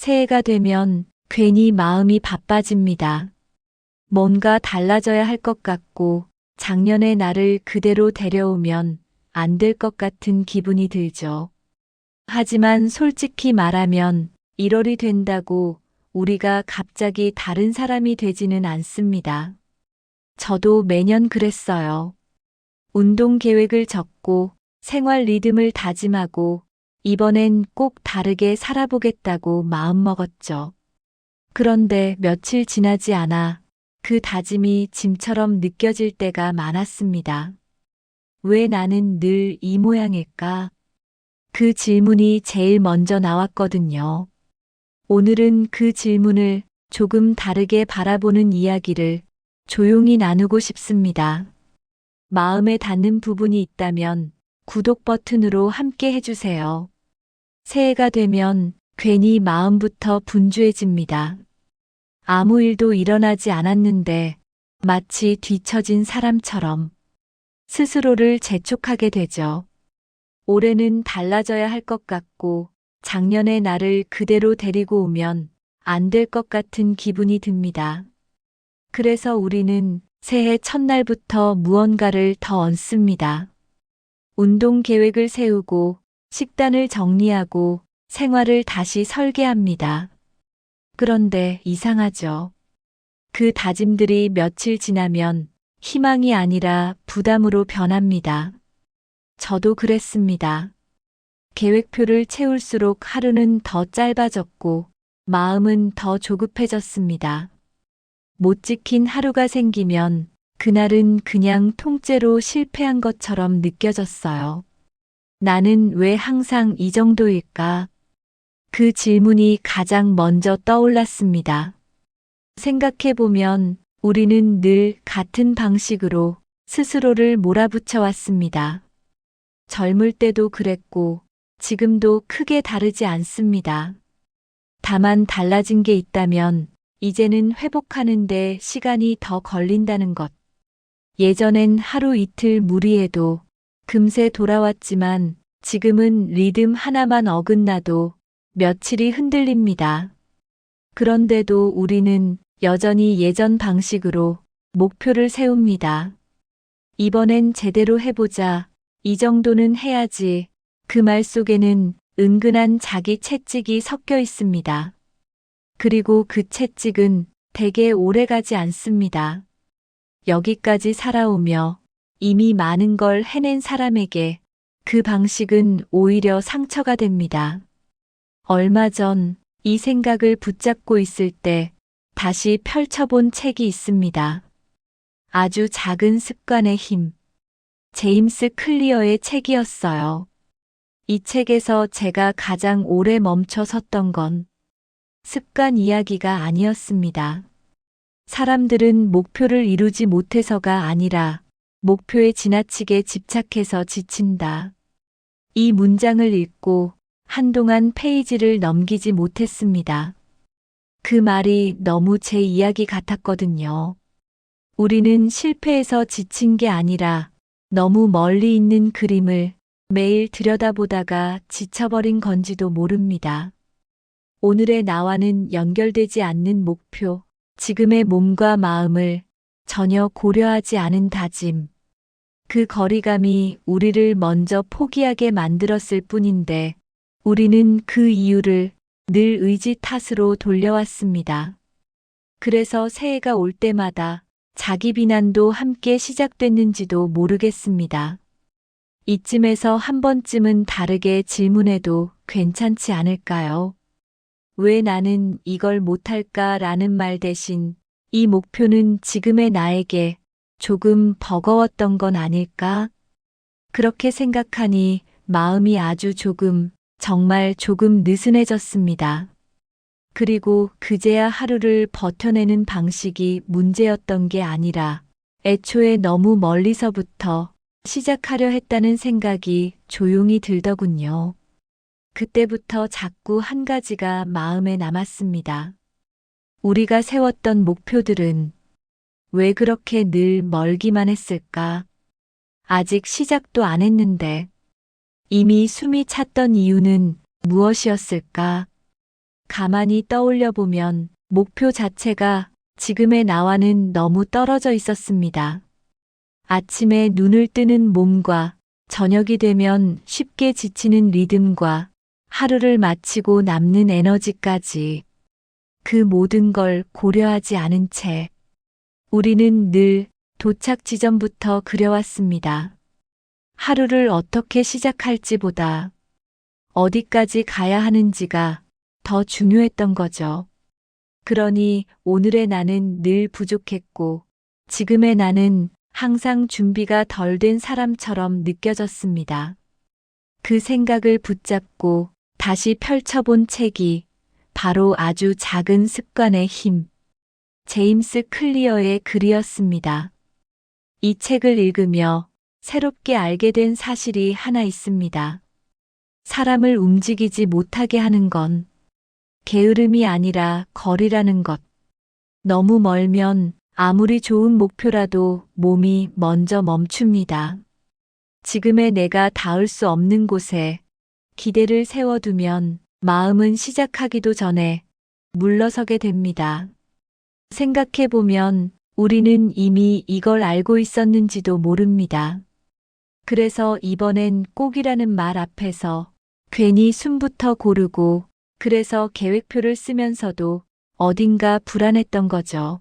새해가 되면 괜히 마음이 바빠집니다. 뭔가 달라져야 할 것 같고 작년의 나를 그대로 데려오면 안 될 것 같은 기분이 들죠. 하지만 솔직히 말하면 1월이 된다고 우리가 갑자기 다른 사람이 되지는 않습니다. 저도 매년 그랬어요. 운동 계획을 적고 생활 리듬을 다짐하고 이번엔 꼭 다르게 살아보겠다고 마음먹었죠. 그런데 며칠 지나지 않아 그 다짐이 짐처럼 느껴질 때가 많았습니다. 왜 나는 늘 이 모양일까? 그 질문이 제일 먼저 나왔거든요. 오늘은 그 질문을 조금 다르게 바라보는 이야기를 조용히 나누고 싶습니다. 마음에 닿는 부분이 있다면 구독 버튼으로 함께 해주세요. 새해가 되면 괜히 마음부터 분주해집니다. 아무 일도 일어나지 않았는데 마치 뒤처진 사람처럼 스스로를 재촉하게 되죠. 올해는 달라져야 할 것 같고 작년의 나를 그대로 데리고 오면 안 될 것 같은 기분이 듭니다. 그래서 우리는 새해 첫날부터 무언가를 더 얹습니다. 운동 계획을 세우고 식단을 정리하고 생활을 다시 설계합니다. 그런데 이상하죠. 그 다짐들이 며칠 지나면 희망이 아니라 부담으로 변합니다. 저도 그랬습니다. 계획표를 채울수록 하루는 더 짧아졌고 마음은 더 조급해졌습니다. 못 지킨 하루가 생기면 그날은 그냥 통째로 실패한 것처럼 느껴졌어요. 나는 왜 항상 이 정도일까? 그 질문이 가장 먼저 떠올랐습니다. 생각해보면 우리는 늘 같은 방식으로 스스로를 몰아붙여 왔습니다. 젊을 때도 그랬고 지금도 크게 다르지 않습니다. 다만 달라진 게 있다면 이제는 회복하는데 시간이 더 걸린다는 것. 예전엔 하루 이틀 무리해도 금세 돌아왔지만 지금은 리듬 하나만 어긋나도 며칠이 흔들립니다. 그런데도 우리는 여전히 예전 방식으로 목표를 세웁니다. 이번엔 제대로 해보자. 이 정도는 해야지. 그 말 속에는 은근한 자기 채찍이 섞여 있습니다. 그리고 그 채찍은 되게 오래가지 않습니다. 여기까지 살아오며 이미 많은 걸 해낸 사람에게 그 방식은 오히려 상처가 됩니다. 얼마 전 이 생각을 붙잡고 있을 때 다시 펼쳐본 책이 있습니다. 아주 작은 습관의 힘. 제임스 클리어의 책이었어요. 이 책에서 제가 가장 오래 멈춰 섰던 건 습관 이야기가 아니었습니다. 사람들은 목표를 이루지 못해서가 아니라 목표에 지나치게 집착해서 지친다. 이 문장을 읽고 한동안 페이지를 넘기지 못했습니다. 그 말이 너무 제 이야기 같았거든요. 우리는 실패해서 지친 게 아니라 너무 멀리 있는 그림을 매일 들여다보다가 지쳐버린 건지도 모릅니다. 오늘의 나와는 연결되지 않는 목표, 지금의 몸과 마음을 전혀 고려하지 않은 다짐. 그 거리감이 우리를 먼저 포기하게 만들었을 뿐인데 우리는 그 이유를 늘 의지 탓으로 돌려왔습니다. 그래서 새해가 올 때마다 자기 비난도 함께 시작됐는지도 모르겠습니다. 이쯤에서 한 번쯤은 다르게 질문해도 괜찮지 않을까요? 왜 나는 이걸 못할까라는 말 대신 이 목표는 지금의 나에게 조금 버거웠던 건 아닐까? 그렇게 생각하니 마음이 아주 조금, 정말 조금 느슨해졌습니다. 그리고 그제야 하루를 버텨내는 방식이 문제였던 게 아니라 애초에 너무 멀리서부터 시작하려 했다는 생각이 조용히 들더군요. 그때부터 자꾸 한 가지가 마음에 남았습니다. 우리가 세웠던 목표들은 왜 그렇게 늘 멀기만 했을까? 아직 시작도 안 했는데 이미 숨이 찼던 이유는 무엇이었을까? 가만히 떠올려 보면 목표 자체가 지금의 나와는 너무 떨어져 있었습니다. 아침에 눈을 뜨는 몸과 저녁이 되면 쉽게 지치는 리듬과 하루를 마치고 남는 에너지까지 그 모든 걸 고려하지 않은 채 우리는 늘 도착 지점부터 그려왔습니다. 하루를 어떻게 시작할지보다 어디까지 가야 하는지가 더 중요했던 거죠. 그러니 오늘의 나는 늘 부족했고 지금의 나는 항상 준비가 덜 된 사람처럼 느껴졌습니다. 그 생각을 붙잡고 다시 펼쳐본 책이 바로 아주 작은 습관의 힘, 제임스 클리어의 글이었습니다. 이 책을 읽으며 새롭게 알게 된 사실이 하나 있습니다. 사람을 움직이지 못하게 하는 건 게으름이 아니라 거리라는 것. 너무 멀면 아무리 좋은 목표라도 몸이 먼저 멈춥니다. 지금의 내가 닿을 수 없는 곳에 기대를 세워두면 마음은 시작하기도 전에 물러서게 됩니다. 생각해보면 우리는 이미 이걸 알고 있었는지도 모릅니다. 그래서 이번엔 꼭이라는 말 앞에서 괜히 숨부터 고르고 그래서 계획표를 쓰면서도 어딘가 불안했던 거죠.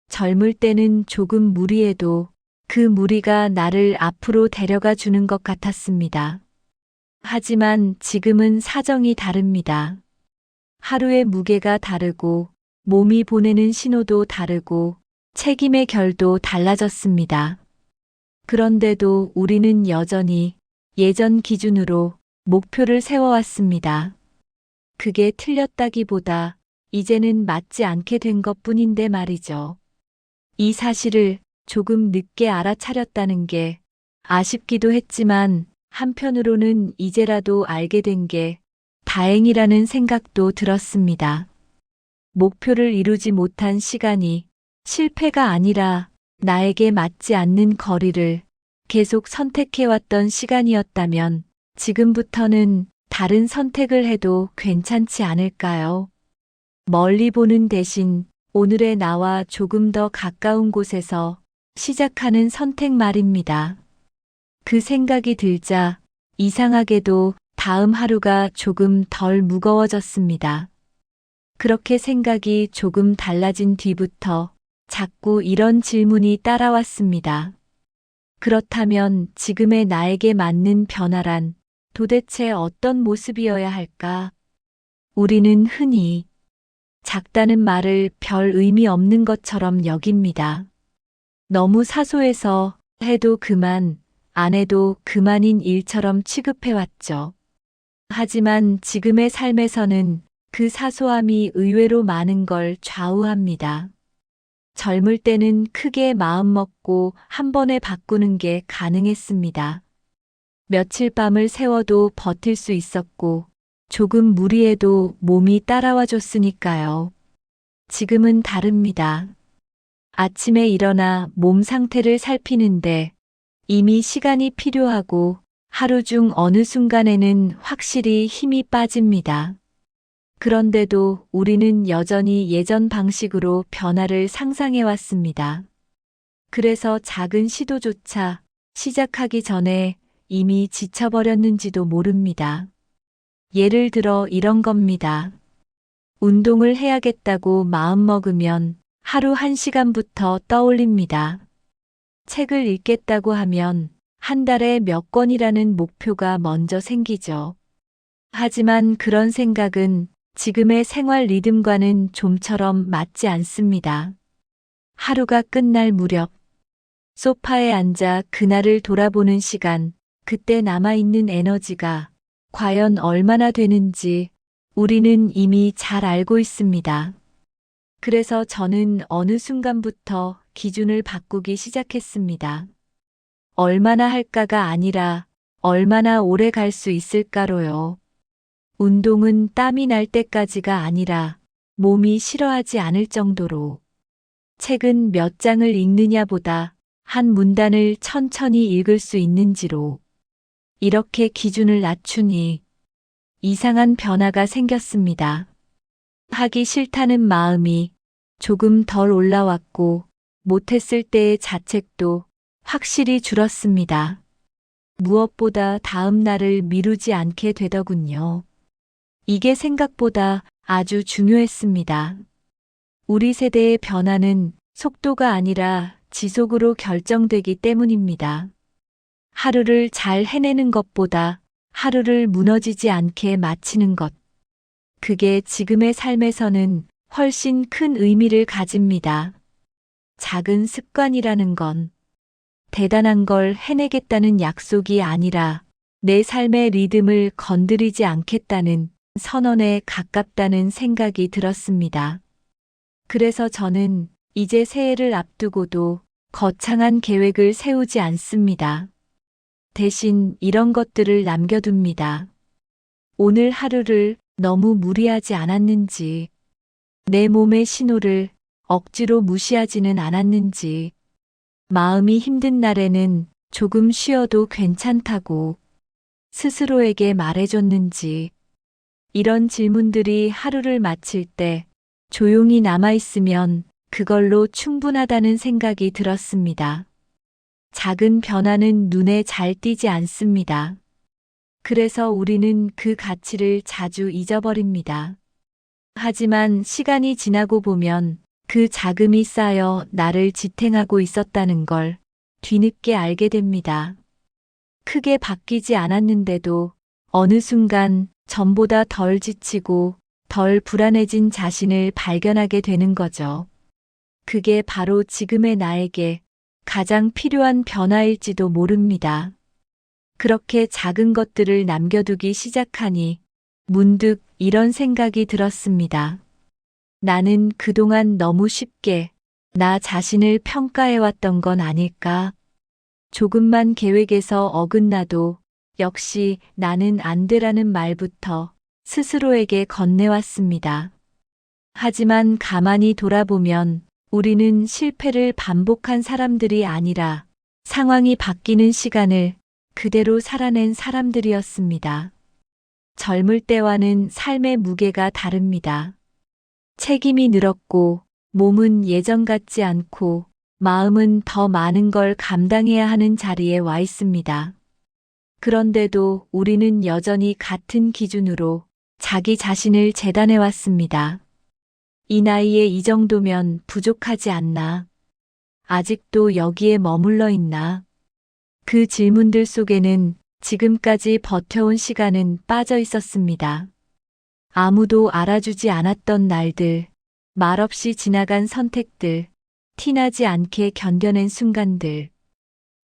젊을 때는 조금 무리해도 그 무리가 나를 앞으로 데려가 주는 것 같았습니다. 하지만 지금은 사정이 다릅니다. 하루의 무게가 다르고 몸이 보내는 신호도 다르고 책임의 결도 달라졌습니다. 그런데도 우리는 여전히 예전 기준으로 목표를 세워왔습니다. 그게 틀렸다기보다 이제는 맞지 않게 된 것뿐인데 말이죠. 이 사실을 조금 늦게 알아차렸다는 게 아쉽기도 했지만 한편으로는 이제라도 알게 된 게 다행이라는 생각도 들었습니다. 목표를 이루지 못한 시간이 실패가 아니라 나에게 맞지 않는 거리를 계속 선택해왔던 시간이었다면 지금부터는 다른 선택을 해도 괜찮지 않을까요? 멀리 보는 대신 오늘의 나와 조금 더 가까운 곳에서 시작하는 선택 말입니다. 그 생각이 들자 이상하게도 다음 하루가 조금 덜 무거워졌습니다. 그렇게 생각이 조금 달라진 뒤부터 자꾸 이런 질문이 따라왔습니다. 그렇다면 지금의 나에게 맞는 변화란 도대체 어떤 모습이어야 할까? 우리는 흔히 작다는 말을 별 의미 없는 것처럼 여깁니다. 너무 사소해서 해도 그만, 안 해도 그만인 일처럼 취급해왔죠. 하지만 지금의 삶에서는 그 사소함이 의외로 많은 걸 좌우합니다. 젊을 때는 크게 마음먹고 한 번에 바꾸는 게 가능했습니다. 며칠 밤을 새워도 버틸 수 있었고 조금 무리해도 몸이 따라와 줬으니까요. 지금은 다릅니다. 아침에 일어나 몸 상태를 살피는데 이미 시간이 필요하고 하루 중 어느 순간에는 확실히 힘이 빠집니다. 그런데도 우리는 여전히 예전 방식으로 변화를 상상해 왔습니다. 그래서 작은 시도조차 시작하기 전에 이미 지쳐버렸는지도 모릅니다. 예를 들어 이런 겁니다. 운동을 해야겠다고 마음먹으면 하루 1시간부터 떠올립니다. 책을 읽겠다고 하면 한 달에 몇 권이라는 목표가 먼저 생기죠. 하지만 그런 생각은 지금의 생활 리듬과는 좀처럼 맞지 않습니다. 하루가 끝날 무렵 소파에 앉아 그날을 돌아보는 시간, 그때 남아있는 에너지가 과연 얼마나 되는지 우리는 이미 잘 알고 있습니다. 그래서 저는 어느 순간부터 기준을 바꾸기 시작했습니다. 얼마나 할까가 아니라 얼마나 오래 갈 수 있을까로요. 운동은 땀이 날 때까지가 아니라 몸이 싫어하지 않을 정도로. 책은 몇 장을 읽느냐보다 한 문단을 천천히 읽을 수 있는지로. 이렇게 기준을 낮추니 이상한 변화가 생겼습니다. 하기 싫다는 마음이 조금 덜 올라왔고 못했을 때의 자책도 확실히 줄었습니다. 무엇보다 다음 날을 미루지 않게 되더군요. 이게 생각보다 아주 중요했습니다. 우리 세대의 변화는 속도가 아니라 지속으로 결정되기 때문입니다. 하루를 잘 해내는 것보다 하루를 무너지지 않게 마치는 것. 그게 지금의 삶에서는 훨씬 큰 의미를 가집니다. 작은 습관이라는 건 대단한 걸 해내겠다는 약속이 아니라 내 삶의 리듬을 건드리지 않겠다는 선언에 가깝다는 생각이 들었습니다. 그래서 저는 이제 새해를 앞두고도 거창한 계획을 세우지 않습니다. 대신 이런 것들을 남겨둡니다. 오늘 하루를 너무 무리하지 않았는지, 내 몸의 신호를 억지로 무시하지는 않았는지, 마음이 힘든 날에는 조금 쉬어도 괜찮다고 스스로에게 말해줬는지, 이런 질문들이 하루를 마칠 때 조용히 남아있으면 그걸로 충분하다는 생각이 들었습니다. 작은 변화는 눈에 잘 띄지 않습니다. 그래서 우리는 그 가치를 자주 잊어버립니다. 하지만 시간이 지나고 보면 그 자금이 쌓여 나를 지탱하고 있었다는 걸 뒤늦게 알게 됩니다. 크게 바뀌지 않았는데도 어느 순간 전보다 덜 지치고 덜 불안해진 자신을 발견하게 되는 거죠. 그게 바로 지금의 나에게 가장 필요한 변화일지도 모릅니다. 그렇게 작은 것들을 남겨두기 시작하니 문득 이런 생각이 들었습니다. 나는 그동안 너무 쉽게 나 자신을 평가해왔던 건 아닐까? 조금만 계획에서 어긋나도 역시 나는 안 되라는 말부터 스스로에게 건네왔습니다. 하지만 가만히 돌아보면 우리는 실패를 반복한 사람들이 아니라 상황이 바뀌는 시간을 그대로 살아낸 사람들이었습니다. 젊을 때와는 삶의 무게가 다릅니다. 책임이 늘었고 몸은 예전 같지 않고 마음은 더 많은 걸 감당해야 하는 자리에 와 있습니다. 그런데도 우리는 여전히 같은 기준으로 자기 자신을 재단해 왔습니다. 이 나이에 이 정도면 부족하지 않나? 아직도 여기에 머물러 있나? 그 질문들 속에는 지금까지 버텨온 시간은 빠져 있었습니다. 아무도 알아주지 않았던 날들, 말없이 지나간 선택들, 티나지 않게 견뎌낸 순간들.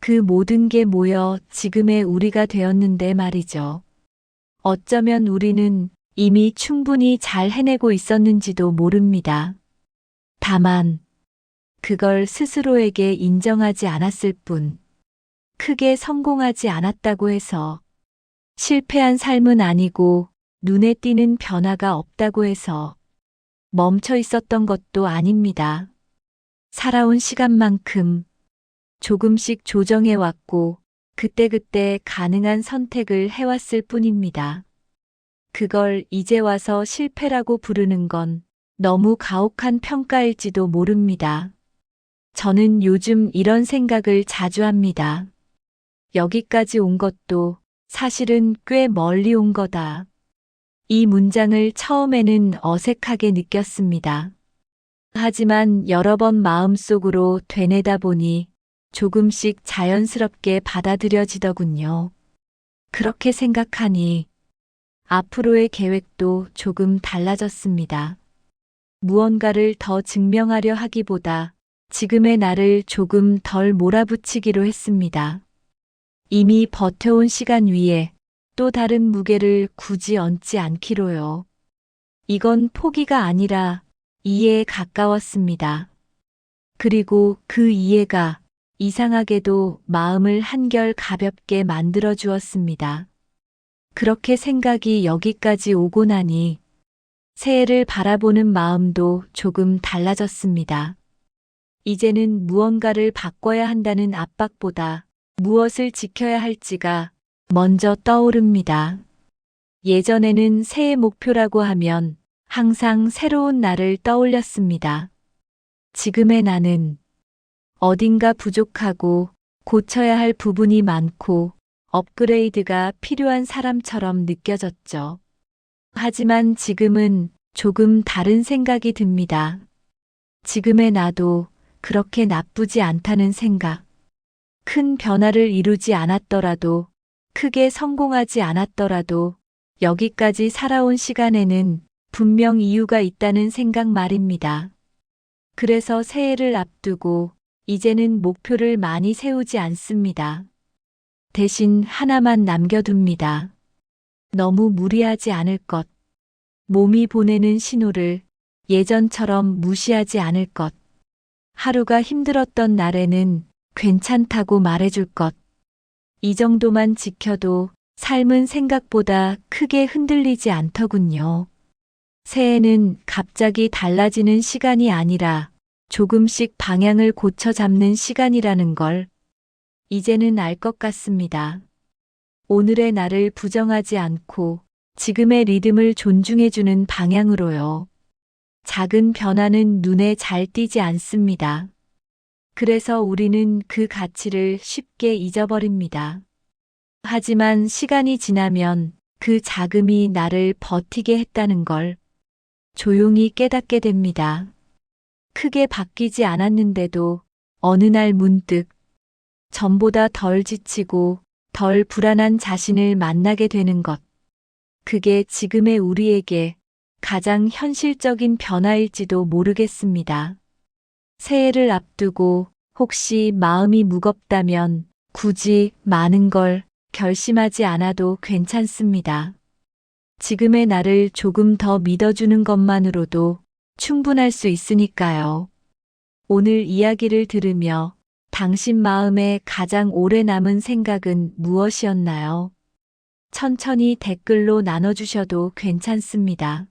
그 모든 게 모여 지금의 우리가 되었는데 말이죠. 어쩌면 우리는 이미 충분히 잘 해내고 있었는지도 모릅니다. 다만, 그걸 스스로에게 인정하지 않았을 뿐, 크게 성공하지 않았다고 해서, 실패한 삶은 아니고 눈에 띄는 변화가 없다고 해서 멈춰 있었던 것도 아닙니다. 살아온 시간만큼 조금씩 조정해 왔고 그때그때 가능한 선택을 해왔을 뿐입니다. 그걸 이제 와서 실패라고 부르는 건 너무 가혹한 평가일지도 모릅니다. 저는 요즘 이런 생각을 자주 합니다. 여기까지 온 것도 사실은 꽤 멀리 온 거다. 이 문장을 처음에는 어색하게 느꼈습니다. 하지만 여러 번 마음속으로 되뇌다 보니 조금씩 자연스럽게 받아들여지더군요. 그렇게 생각하니 앞으로의 계획도 조금 달라졌습니다. 무언가를 더 증명하려 하기보다 지금의 나를 조금 덜 몰아붙이기로 했습니다. 이미 버텨온 시간 위에 또 다른 무게를 굳이 얹지 않기로요. 이건 포기가 아니라 이해에 가까웠습니다. 그리고 그 이해가 이상하게도 마음을 한결 가볍게 만들어 주었습니다. 그렇게 생각이 여기까지 오고 나니 새해를 바라보는 마음도 조금 달라졌습니다. 이제는 무언가를 바꿔야 한다는 압박보다 무엇을 지켜야 할지가 먼저 떠오릅니다. 예전에는 새해 목표라고 하면 항상 새로운 나를 떠올렸습니다. 지금의 나는 어딘가 부족하고 고쳐야 할 부분이 많고 업그레이드가 필요한 사람처럼 느껴졌죠. 하지만 지금은 조금 다른 생각이 듭니다. 지금의 나도 그렇게 나쁘지 않다는 생각. 큰 변화를 이루지 않았더라도, 크게 성공하지 않았더라도, 여기까지 살아온 시간에는 분명 이유가 있다는 생각 말입니다. 그래서 새해를 앞두고 이제는 목표를 많이 세우지 않습니다. 대신 하나만 남겨둡니다. 너무 무리하지 않을 것. 몸이 보내는 신호를 예전처럼 무시하지 않을 것. 하루가 힘들었던 날에는 괜찮다고 말해줄 것. 이 정도만 지켜도 삶은 생각보다 크게 흔들리지 않더군요. 새해는 갑자기 달라지는 시간이 아니라 조금씩 방향을 고쳐 잡는 시간이라는 걸 이제는 알 것 같습니다. 오늘의 나를 부정하지 않고 지금의 리듬을 존중해주는 방향으로요. 작은 변화는 눈에 잘 띄지 않습니다. 그래서 우리는 그 가치를 쉽게 잊어버립니다. 하지만 시간이 지나면 그 자금이 나를 버티게 했다는 걸 조용히 깨닫게 됩니다. 크게 바뀌지 않았는데도 어느 날 문득 전보다 덜 지치고 덜 불안한 자신을 만나게 되는 것. 그게 지금의 우리에게 가장 현실적인 변화일지도 모르겠습니다. 새해를 앞두고 혹시 마음이 무겁다면 굳이 많은 걸 결심하지 않아도 괜찮습니다. 지금의 나를 조금 더 믿어주는 것만으로도 충분할 수 있으니까요. 오늘 이야기를 들으며 당신 마음에 가장 오래 남은 생각은 무엇이었나요? 천천히 댓글로 나눠주셔도 괜찮습니다.